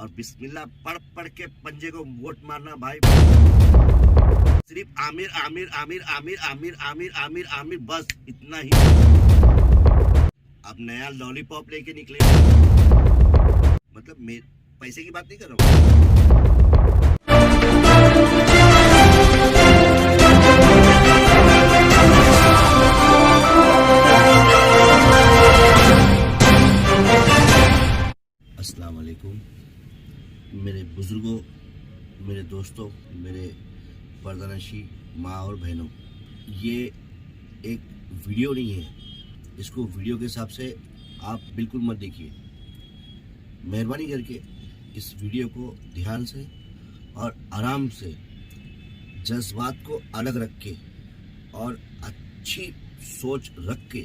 और बिस्मिल्लाह पढ़ पढ़ के पंजे को वोट मारना भाई। सिर्फ आमिर आमिर आमिर आमिर आमिर आमिर आमिर आमिर बस इतना ही। अब नया लॉलीपॉप लेके निकले, मतलब पैसे की बात नहीं कर रहा हूँ। अस्सलाम वालेकुम मेरे बुजुर्गों, मेरे दोस्तों, मेरे पर्दानशी माँ और बहनों, ये एक वीडियो नहीं है, इसको वीडियो के हिसाब से आप बिल्कुल मत देखिए। मेहरबानी करके इस वीडियो को ध्यान से और आराम से, जज्बात को अलग रख के और अच्छी सोच रख के,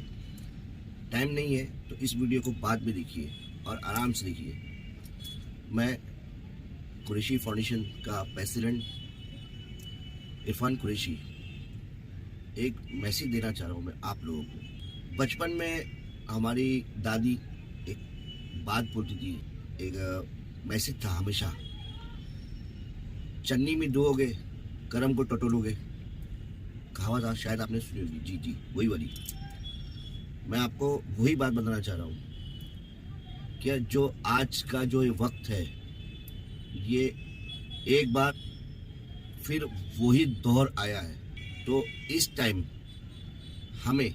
टाइम नहीं है तो इस वीडियो को बाद में देखिए और आराम से देखिए। मैं कुरैशी फाउंडेशन का प्रेसिडेंट इरफान कुरैशी एक मैसेज देना चाह रहा हूँ मैं आप लोगों को। बचपन में हमारी दादी एक बात बोलती थी, एक मैसेज था हमेशा, चन्नी में डुबोगे करम को टटोलोगे, कहावत था, शायद आपने सुनी होगी। जी जी वही वाली। मैं आपको वही बात बताना चाह रहा हूँ कि जो आज का जो वक्त है, ये एक बार फिर वही दौर आया है। तो इस टाइम हमें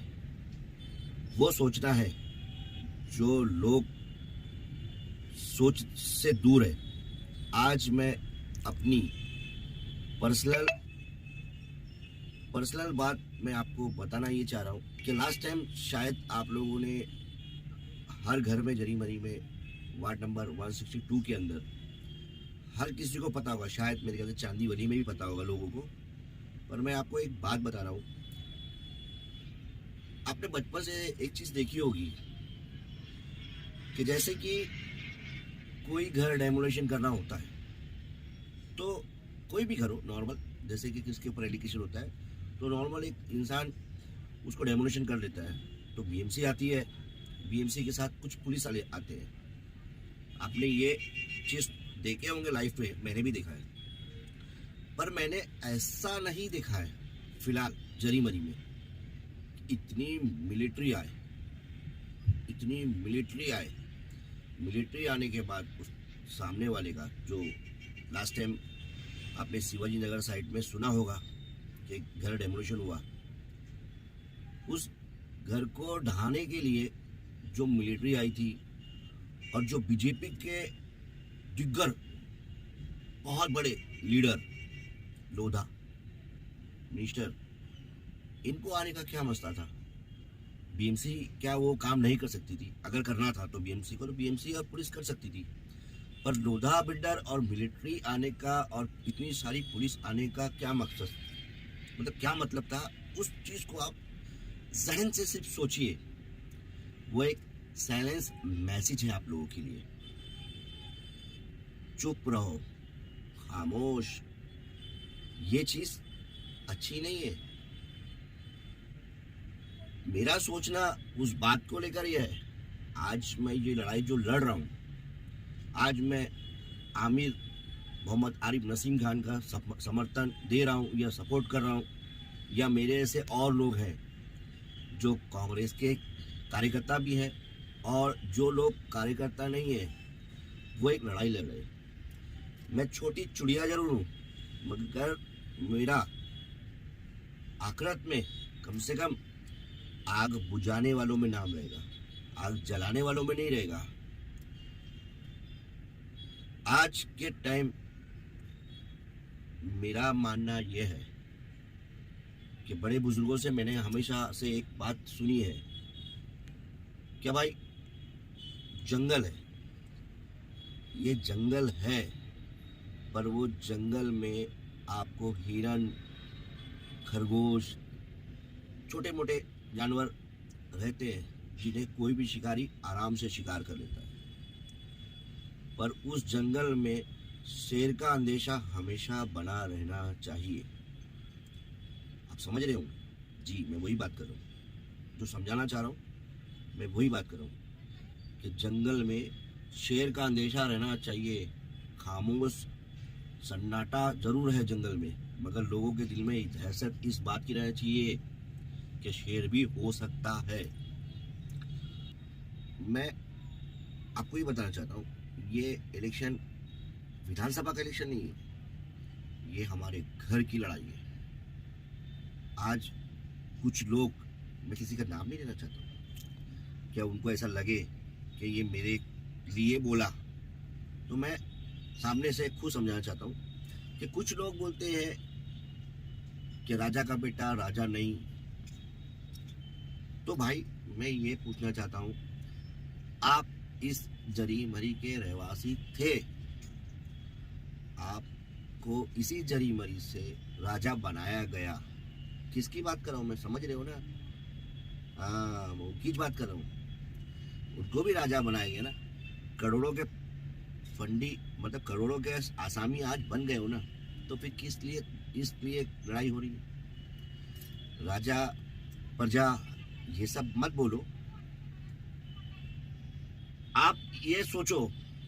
वो सोचना है जो लोग सोच से दूर है। आज मैं अपनी पर्सनल बात मैं आपको बताना ये चाह रहा हूँ कि लास्ट टाइम शायद आप लोगों ने हर घर में जरी मरी में वार्ड नंबर 162 के अंदर हर किसी को पता होगा, शायद मेरे ख्याल से चांदीवली में भी पता होगा लोगों को। पर मैं आपको एक बात बता रहा हूँ, आपने बचपन से एक चीज देखी होगी कि जैसे कि कोई घर डेमोलेशन करना होता है, तो कोई भी घर हो नॉर्मल, जैसे कि किसके ऊपर एलिगेशन होता है तो नॉर्मल एक इंसान उसको डेमोलेशन कर लेता है, तो बीएमसी आती है, बीएमसी के साथ कुछ पुलिस वाले आते हैं। आपने ये चीज देखे होंगे लाइफ में, मैंने भी देखा है। पर मैंने ऐसा नहीं देखा है फिलहाल जरी मरी में इतनी मिलिट्री आए। मिलिट्री आने के बाद उस सामने वाले का, जो लास्ट टाइम आपने शिवाजी नगर साइड में सुना होगा कि घर डेमोलिशन हुआ, उस घर को ढहाने के लिए जो मिलिट्री आई थी और जो बीजेपी के दिग्गज बहुत बड़े लीडर, लोधा मिनिस्टर, इनको आने का क्या मसला था? बीएमसी क्या वो काम नहीं कर सकती थी? अगर करना था तो बीएमसी को, तो बीएमसी और पुलिस कर सकती थी। पर लोधा बिल्डर और मिलिट्री आने का और इतनी सारी पुलिस आने का क्या मकसद, मतलब क्या मतलब था? उस चीज को आप जहन से सिर्फ सोचिए। वो एक साइलेंस मैसेज है आप लोगों के लिए। चुप रहो, खामोश, ये चीज अच्छी नहीं है। मेरा सोचना उस बात को लेकर यह है, आज मैं ये लड़ाई जो लड़ रहा हूं, आज मैं आमिर मोहम्मद आरिफ नसीम खान का समर्थन दे रहा हूं या सपोर्ट कर रहा हूं, या मेरे ऐसे और लोग हैं जो कांग्रेस के कार्यकर्ता भी हैं और जो लोग कार्यकर्ता नहीं है, वो एक लड़ाई लड़ रहे हैं। मैं छोटी चुड़िया जरूर हूं, मगर मेरा आखिरत में कम से कम आग बुझाने वालों में नाम रहेगा, आग जलाने वालों में नहीं रहेगा। आज के टाइम मेरा मानना यह है कि बड़े बुजुर्गों से मैंने हमेशा से एक बात सुनी है कि भाई जंगल है, ये जंगल है, पर वो जंगल में आपको हिरन, खरगोश, छोटे मोटे जानवर रहते हैं जिन्हें कोई भी शिकारी आराम से शिकार कर लेता है। पर उस जंगल में शेर का अंदेशा हमेशा बना रहना चाहिए। आप समझ रहे होंगे? जी मैं वही बात कर रहा हूँ, जो समझाना चाह रहा हूँ मैं वही बात कर रहा हूँ कि जंगल में शेर का अंदेशा रहना चाहिए। खामोश सन्नाटा जरूर है जंगल में, मगर लोगों के दिल में दहशत इस बात की रहनी चाहिए कि शेर भी हो सकता है। मैं आपको ये बताना चाहता हूँ, ये इलेक्शन विधानसभा का इलेक्शन नहीं है, ये हमारे घर की लड़ाई है। आज कुछ लोग, मैं किसी का नाम नहीं लेना चाहता हूँ, क्या उनको ऐसा लगे कि ये मेरे लिए बोला, तो मैं सामने से खुद समझाना चाहता हूँ कि कुछ लोग बोलते हैं कि राजा का बेटा राजा नहीं। तो भाई मैं ये पूछना चाहता हूँ, आप इस जरी मरी के रहवासी थे, आपको इसी जरी मरी से राजा बनाया गया। किसकी बात कर रहा हूँ मैं, समझ रहे हो ना? हाँ, उनकी बात कर रहा हूँ। उनको भी राजा बनाया गया ना। करोड़ों के फंडी, मतलब करोड़ों के आसामी आज बन गए हो ना, तो फिर किस लिए इसलिए लड़ाई हो रही है? राजा प्रजा ये सब मत बोलो। आप ये सोचो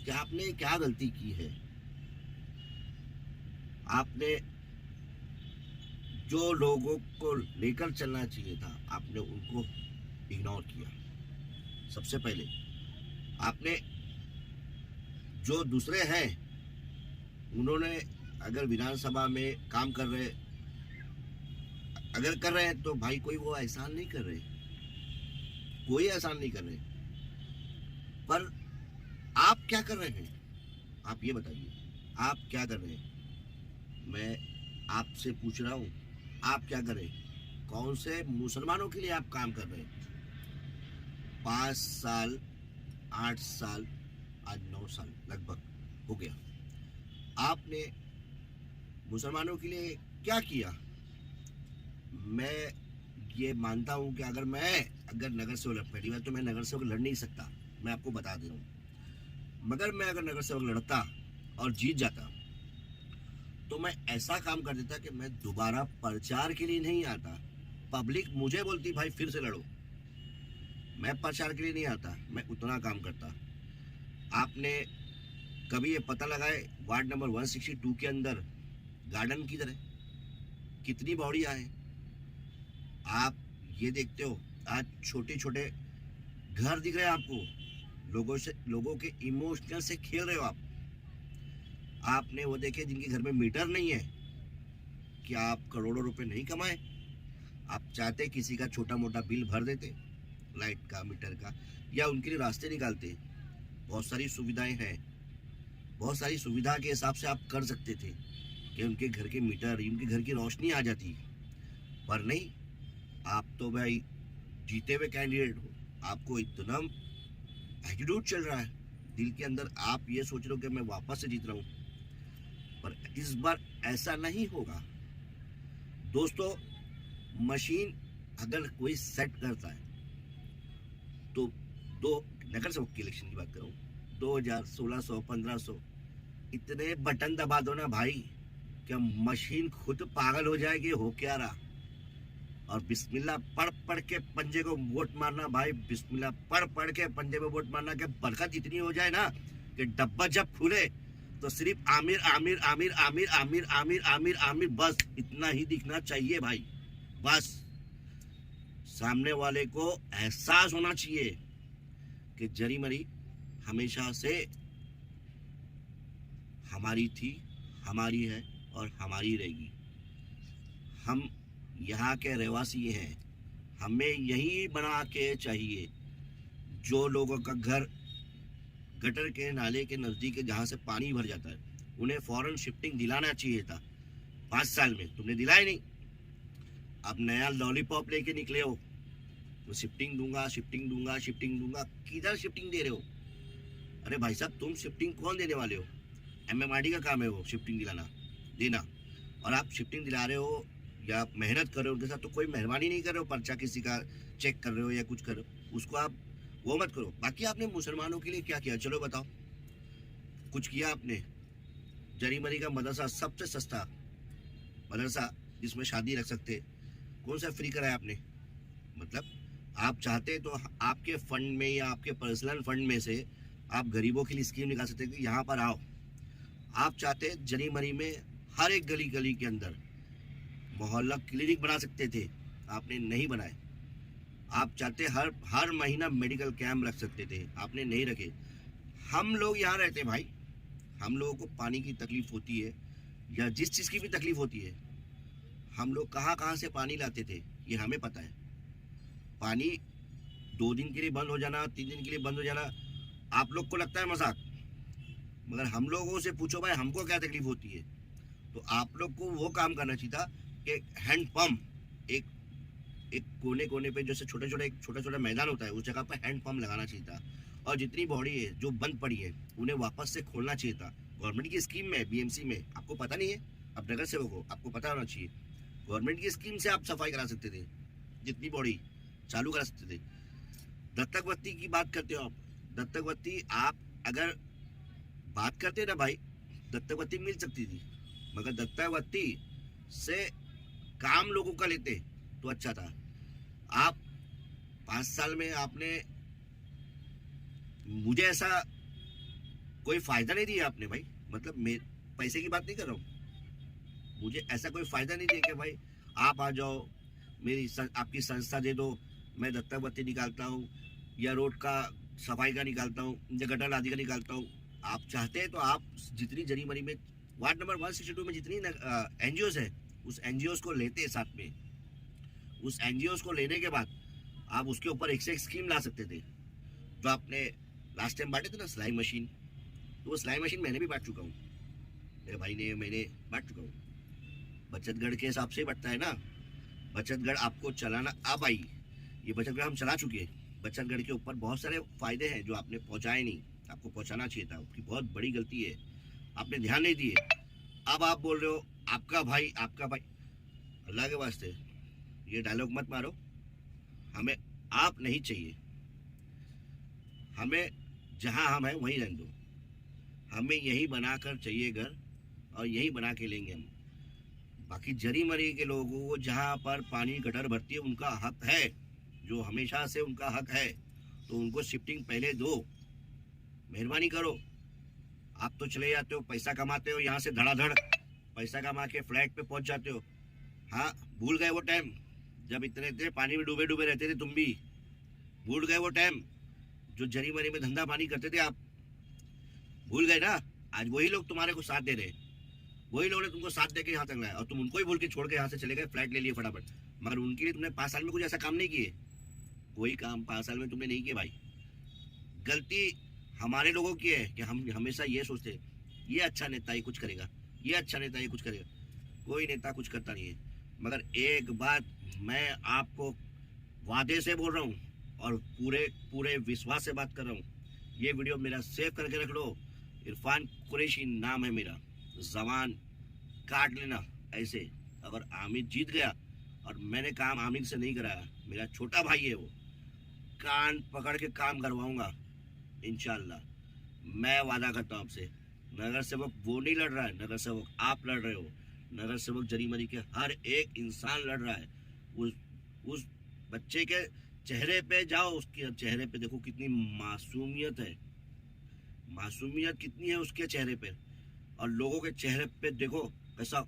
कि आपने क्या गलती की है। आपने जो लोगों को लेकर चलना चाहिए था, आपने उनको इग्नोर किया। सबसे पहले आपने, जो दूसरे हैं उन्होंने अगर विधानसभा में काम कर रहे, अगर कर रहे हैं तो भाई कोई वो एहसान नहीं कर रहे, कोई एहसान नहीं कर रहे। पर आप क्या कर रहे हैं? आप ये बताइए, आप क्या कर रहे हैं? मैं आपसे पूछ रहा हूँ, आप क्या कर रहे हैं? कौन से मुसलमानों के लिए आप काम कर रहे हैं? 5 साल 8 साल, आज 9 साल लगभग हो गया, आपने मुसलमानों के लिए क्या किया? मैं ये मानता हूँ कि अगर नगर सेवक, पहली बात तो मैं नगर सेवक लड़ नहीं सकता, मैं आपको बता दे रहा हूँ। मगर मैं अगर नगर सेवक लड़ता और जीत जाता तो मैं ऐसा काम कर देता कि मैं दोबारा प्रचार के लिए नहीं आता। पब्लिक मुझे बोलती भाई फिर से लड़ो, मैं प्रचार के लिए नहीं आता, मैं उतना काम करता। आपने कभी ये पता लगाए वार्ड नंबर 162 के अंदर गार्डन की तरह कितनी बॉडियां हैं? आप ये देखते हो, आज छोटे छोटे घर दिख रहे हैं आपको, लोगों के इमोशनल से खेल रहे हो आप। आपने वो देखे जिनके घर में मीटर नहीं है, क्या आप करोड़ों रुपए नहीं कमाए? आप चाहते किसी का छोटा मोटा बिल भर देते, लाइट का, मीटर का, या उनके लिए रास्ते निकालते। बहुत सारी सुविधाएं हैं, बहुत सारी सुविधा के हिसाब से आप कर सकते थे कि उनके घर के मीटर, उनके घर की रोशनी आ जाती। पर नहीं, आप तो भाई जीते हुए कैंडिडेट हो, आपको इतना एटीट्यूड चल रहा है दिल के अंदर, आप ये सोच रहे हो कि मैं वापस से जीत रहा हूँ। पर इस बार ऐसा नहीं होगा दोस्तों। मशीन अगर कोई सेट करता है तो दो नगर सेवक की इलेक्शन की बात करूं, 2000, 1600, 1500 इतने बटन दबा दो ना भाई, क्या मशीन खुद पागल हो जाएगी? हो क्या रहा? और बिस्मिल्लाह पढ़ पढ़ के पंजे को वोट मारना भाई, बिस्मिल्लाह पढ़ पढ़ के पंजे में वोट मारना, कि बरकत इतनी हो जाए ना कि डब्बा जब खुले तो सिर्फ आमिर आमिर आमिर आमिर आमिर आमिर आमिर आमिर, बस इतना ही दिखना चाहिए भाई। बस सामने वाले को एहसास होना चाहिए कि जरी मरी हमेशा से हमारी थी, हमारी है और हमारी रहेगी। हम यहाँ के रहवासी हैं, हमें यही बना के चाहिए। जो लोगों का घर गटर के नाले के नज़दीक है, जहाँ से पानी भर जाता है, उन्हें फौरन शिफ्टिंग दिलाना चाहिए था 5 साल में, तुमने दिलाया नहीं। अब नया लॉलीपॉप लेके निकले हो, तो शिफ्टिंग दूंगा, शिफ्टिंग दूंगा, शिफ्टिंग दूंगा। किधर शिफ्टिंग दे रहे हो? अरे भाई साहब, तुम शिफ्टिंग कौन देने वाले हो? MMRD का काम है वो शिफ्टिंग दिलाना, देना। और आप शिफ्टिंग दिला रहे हो या मेहनत कर रहे हो उनके साथ, तो कोई मेहरबानी नहीं कर रहे हो, पर्चा किसी का चेक कर रहे हो या कुछ कर रहे हो, उसको आप वो मत करो। बाकी आपने मुसलमानों के लिए क्या किया, चलो बताओ। कुछ किया आपने? जरी मरी का मदरसा, सबसे सस्ता मदरसा जिसमें शादी रख सकते, कौन सा फ्री कराया आपने? मतलब आप चाहते तो आपके फंड में या आपके पर्सनल फंड में से आप गरीबों के लिए स्कीम निकाल सकते कि यहाँ पर आओ, आप चाहते जरी मरी में हर एक गली गली के अंदर मोहल्ला क्लिनिक बना सकते थे, आपने नहीं बनाए। आप चाहते हर महीना मेडिकल कैंप रख सकते थे, आपने नहीं रखे। हम लोग यहाँ रहते भाई, हम लोगों को पानी की तकलीफ होती है या जिस चीज़ की भी तकलीफ होती है, हम लोग कहाँ कहाँ से पानी लाते थे ये हमें पता है। पानी 2 दिन के लिए बंद हो जाना, 3 दिन के लिए बंद हो जाना, आप लोग को लगता है मजाक, मगर हम लोगों से पूछो भाई हमको क्या तकलीफ होती है। तो आप लोग को वो काम करना चाहिए था कि हैंड पंप एक एक कोने कोने पे जैसे छोटे छोटे मैदान होता है, उस जगह पर हैंड पंप लगाना चाहिए था। और जितनी बॉडी है जो बंद पड़ी है उन्हें वापस से खोलना चाहिए था। गवर्नमेंट की स्कीम में, बीएमसी में, आपको पता नहीं है, अब नगर सेवक हो, आपको पता होना चाहिए। गवर्नमेंट की स्कीम से आप सफाई करा सकते थे, जितनी बॉडी चालू करा सकते थे। दत्तक बत्ती की बात करते हो आप, दत्तक बत्ती आप अगर बात करते ना भाई, दत्तक बत्ती मिल सकती थी, मगर दत्तक बत्ती से काम लोगों का लेते तो अच्छा था। आप 5 साल में आपने मुझे ऐसा कोई फायदा नहीं दिया आपने भाई, मतलब मैं पैसे की बात नहीं कर रहा हूँ, मुझे ऐसा कोई फायदा नहीं दिया कि भाई आप आ जाओ आपकी संस्था दे दो, मैं दत्तक बत्ती निकालता हूँ या रोड का सफाई का निकालता हूँ या गटर आदि का निकालता हूँ। आप चाहते हैं तो आप जितनी जरी मरी में वार्ड नंबर 162 में जितनी एनजीओस है उस एनजीओस को लेते साथ में, उस एनजीओस को लेने के बाद आप उसके ऊपर एक से एक स्कीम ला सकते थे। जो आपने लास्ट टाइम बांटे थे ना सिलाई मशीन, तो वो सिलाई मशीन मैंने भी बांट चुका हूँ, मेरे भाई ने, मैंने बांट चुका हूँ। बचतगढ़ के हिसाब से बढ़ता है ना, बचतगढ़ आपको चलाना अब आई, ये बचतगढ़ हम चला चुके हैं। बचतगढ़ के ऊपर बहुत सारे फायदे हैं जो आपने पहुँचाए नहीं, आपको पहुँचाना चाहिए था, आपकी बहुत बड़ी गलती है, आपने ध्यान नहीं दिए। अब आप बोल रहे हो आपका भाई, आपका भाई, अल्लाह के वास्ते ये डायलॉग मत मारो, हमें आप नहीं चाहिए, हमें जहां हम हैं वहीं रहने दो, हमें यही बनाकर चाहिए घर और यही बना के लेंगे हम। बाकी जरी मरी के लोगों को जहां पर पानी गटर भरती है उनका हक है, जो हमेशा से उनका हक है, तो उनको शिफ्टिंग पहले दो, मेहरबानी करो। आप तो चले जाते हो, पैसा कमाते हो, यहाँ से धड़ाधड़ पैसा कमा के फ्लैट पे पहुंच जाते हो। हाँ, भूल गए वो टाइम जब इतने पानी में डूबे डूबे रहते थे, तुम भी भूल गए वो टाइम जो जरी मरी में धंधा पानी करते थे, आप भूल गए ना। आज वही लोग तुम्हारे को साथ दे रहे, वही लोग ने तुमको साथ दे के यहाँ तक लाया और तुम उनको ही भूल के छोड़ के यहाँ से चले गए, फ्लैट ले लिए फटाफट। मगर उनके लिए तुमने 5 साल में कुछ ऐसा काम नहीं किए, कोई काम 5 साल में तुमने नहीं किया भाई। गलती हमारे लोगों की है कि हम हमेशा ये सोचते ये अच्छा नेता ही कुछ करेगा, ये अच्छा नेता ही कुछ करेगा, कोई नेता कुछ करता नहीं है। मगर एक बात मैं आपको वादे से बोल रहा हूँ और पूरे विश्वास से बात कर रहा हूँ, ये वीडियो मेरा सेव करके रख लो, इरफान कुरैशी नाम है मेरा, जबान काट लेना ऐसे। अगर आमिर जीत गया और मैंने काम आमिर से नहीं कराया, मेरा छोटा भाई है वो, कान पकड़ के काम करवाऊंगा इंशाल्लाह, मैं वादा करता हूँ आपसे। नगर सेवक वो नहीं लड़ रहा है, नगर सेवक आप लड़ रहे हो, नगर सेवक जरी मरी के हर एक इंसान लड़ रहा है। उस बच्चे के चेहरे पे जाओ, उसके चेहरे पे देखो कितनी मासूमियत है, मासूमियत कितनी है उसके चेहरे पे, और लोगों के चेहरे पे देखो कैसा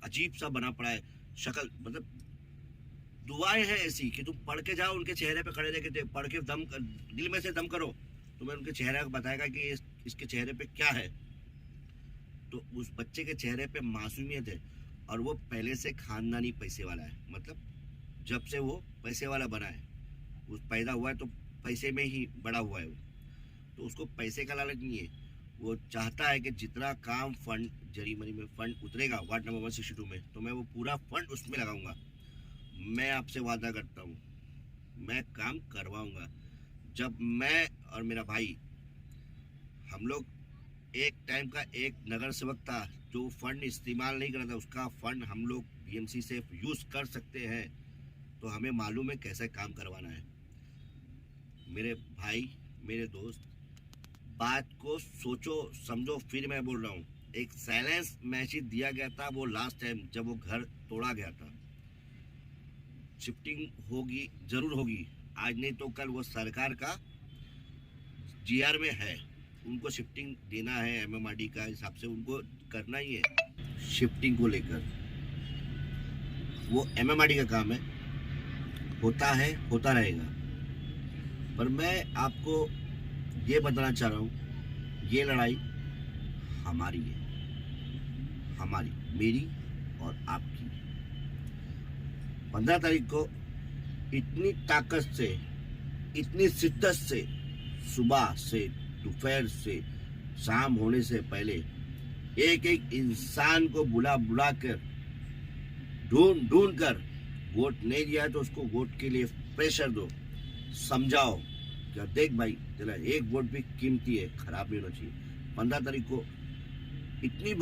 अजीब सा बना पड़ा है शक्ल। मतलब दुआएं हैं ऐसी कि तुम पढ़ के जाओ, उनके चेहरे पे खड़े रह के पढ़ के दम दिल में से दम करो, तुम्हें उनके चेहरे को बताएगा कि इसके चेहरे पे क्या है। तो उस बच्चे के चेहरे पे मासूमियत है और वो पहले से खानदानी पैसे वाला है, मतलब जब से वो पैसे वाला बना है, उस पैदा हुआ है तो पैसे में ही बड़ा हुआ है वो, तो उसको पैसे का लालच नहीं है। वो चाहता है कि जितना काम फंड जरी मरी में फंड उतरेगा वार्ड नंबर 162 में, तो मैं वो पूरा फंड उसमें लगाऊंगा। मैं आपसे वादा करता हूँ, मैं काम करवाऊंगा। जब मैं और मेरा भाई, हम लोग एक टाइम का एक नगर सेवक था जो फंड इस्तेमाल नहीं कर रहा था, उसका फंड हम लोग बीएमसी से यूज कर सकते हैं, तो हमें मालूम है कैसे काम करवाना है। मेरे भाई, मेरे दोस्त, बात को सोचो समझो, फिर मैं बोल रहा हूँ, एक साइलेंस मैसेज दिया गया था वो लास्ट टाइम जब वो घर तोड़ा गया था। शिफ्टिंग होगी, जरूर होगी, आज नहीं तो कल वो सरकार का जीआर में है, उनको शिफ्टिंग देना है एमएमआरडी का हिसाब से उनको करना ही है शिफ्टिंग को लेकर। वो एमएमआरडी का काम है, होता है, होता रहेगा। पर मैं आपको ये बताना चाह रहा हूँ, ये लड़ाई हमारी है, हमारी, मेरी और आपकी। 15 तारीख को इतनी ताकत से, इतनी शिद्दत से, सुबह से, दोपहर से, शाम होने से पहले एक एक इंसान को बुला बुला कर, ढूंढ ढूंढ कर, वोट नहीं दिया तो उसको वोट के लिए प्रेशर दो, समझाओ क्या देख भाई तेरा एक वोट भी कीमती है, खराब नहीं होना चाहिए। 15 तारीख को इतनी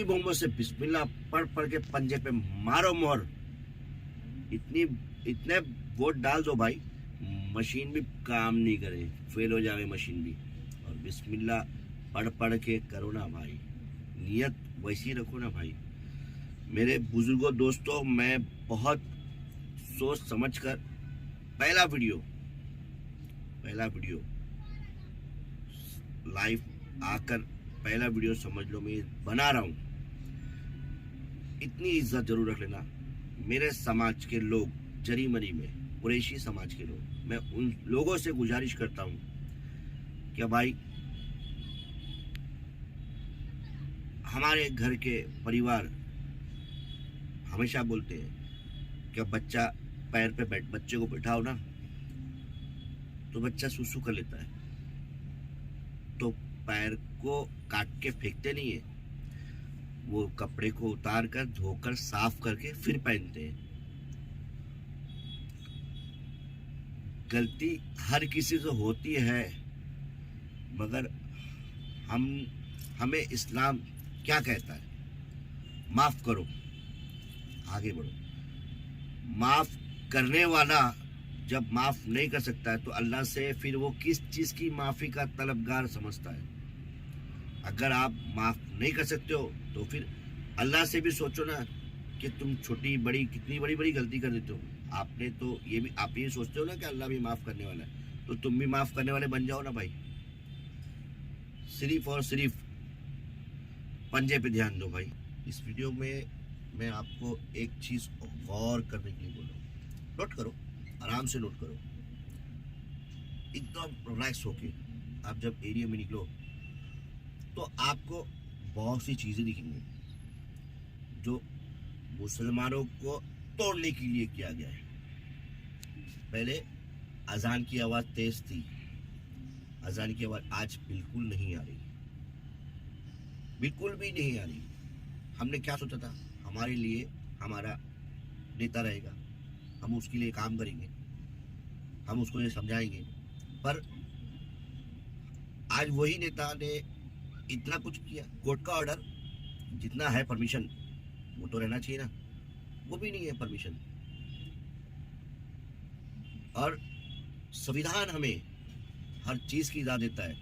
बहुमत से बिस्मिल्लाह पढ़ पढ़ के पंजे पे मारो मोहर, इतने वोट डाल दो भाई, मशीन भी काम नहीं करे, फेल हो जावे मशीन भी। और बिस्मिल्लाह पढ़ पढ़ के करो ना भाई, नियत वैसी रखो ना भाई। मेरे बुजुर्गों दोस्तों, मैं बहुत सोच समझ कर पहला वीडियो लाइव आकर पहला वीडियो समझ लो मैं बना रहा हूँ। इतनी इज्जत जरूर रख लेना। मेरे समाज के लोग, जरीमरी में कुरैशी समाज के लोग, मैं उन लोगों से गुजारिश करता हूँ कि भाई हमारे घर के परिवार हमेशा बोलते हैं कि बच्चा पैर पे बच्चे को बैठाओ ना तो बच्चा सुसु कर लेता है, तो पैर को काट के फेंकते नहीं है, वो कपड़े को उतार कर धोकर साफ करके फिर पहनते हैं। गलती हर किसी से होती है, मगर हमें इस्लाम क्या कहता है? माफ करो, आगे बढ़ो। माफ करने वाला जब माफ नहीं कर सकता है तो अल्लाह से फिर वो किस चीज की माफी का तलबगार समझता है? अगर आप माफ नहीं कर सकते हो तो फिर अल्लाह से भी सोचो ना कि तुम छोटी बड़ी कितनी बड़ी बड़ी गलती कर देते हो। आपने तो ये भी आप ये सोचते हो ना कि अल्लाह भी माफ करने वाला है, तो तुम भी माफ करने वाले बन जाओ ना भाई। सिर्फ और सिर्फ पंजे पे ध्यान दो भाई। इस वीडियो में मैं आपको एक चीज गौर करने के लिए बोल रहा हूँ, नोट करो, आराम से नोट करो, एकदम रिलैक्स होके। आप जब एरिया में निकलो तो आपको बहुत सी चीजें दिखेंगी जो मुसलमानों को तोड़ने के लिए किया गया है। पहले अजान की आवाज तेज थी, अजान की आवाज आज बिल्कुल नहीं आ रही, बिल्कुल भी नहीं आ रही। हमने क्या सोचा था, हमारे लिए हमारा नेता रहेगा, हम उसके लिए काम करेंगे, हम उसको ये समझाएंगे, पर आज वही नेता ने इतना कुछ किया। कोर्ट का ऑर्डर जितना है, परमिशन वो तो रहना चाहिए ना, वो भी नहीं है परमिशन। और संविधान हमें हर चीज की इजाजत देता है,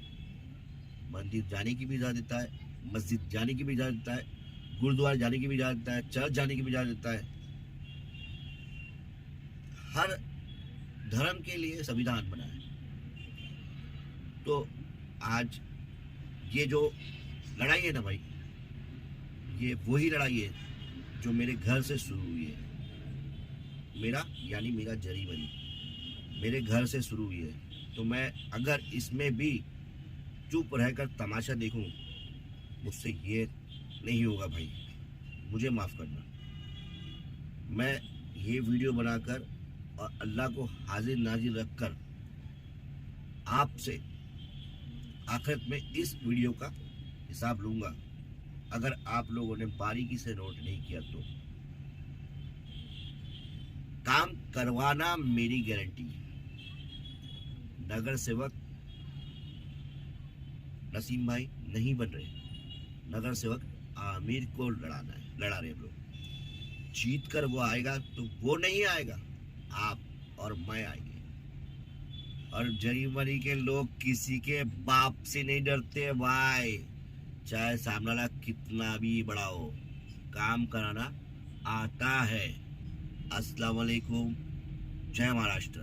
मंदिर जाने की भी इजाजत देता है, मस्जिद जाने की भी इजाजत देता है, गुरुद्वारा जाने की भी इजाजत देता है, चर्च जाने की भी इजाजत देता है। हर धर्म के लिए संविधान बना है। तो आज ये जो लड़ाई है ना भाई, ये वही लड़ाई है जो मेरे घर से शुरू हुई है। मेरा यानी मेरा जरीमरी मेरे घर से शुरू हुई है। तो मैं अगर इसमें भी चुप रहकर तमाशा देखूं, मुझसे ये नहीं होगा भाई, मुझे माफ करना। मैं ये वीडियो बनाकर और अल्लाह को हाजिर नाजिर रखकर आपसे आखिरत में इस वीडियो का हिसाब लूंगा। अगर आप लोगों ने बारीकी से नोट नहीं किया तो काम करवाना मेरी गारंटी। नगर सेवक नसीम भाई नहीं बन रहे, नगर सेवक आमिर को लड़ा रहे हम लोग। जीत कर वो आएगा तो वो नहीं आएगा, आप और मैं आएंगे। और जरीमरी के लोग किसी के बाप से नहीं डरते भाई, चाहे सामने वाला कितना भी बड़ा हो, काम कराना आता है। अस्सलाम वालेकुम, जय महाराष्ट्र।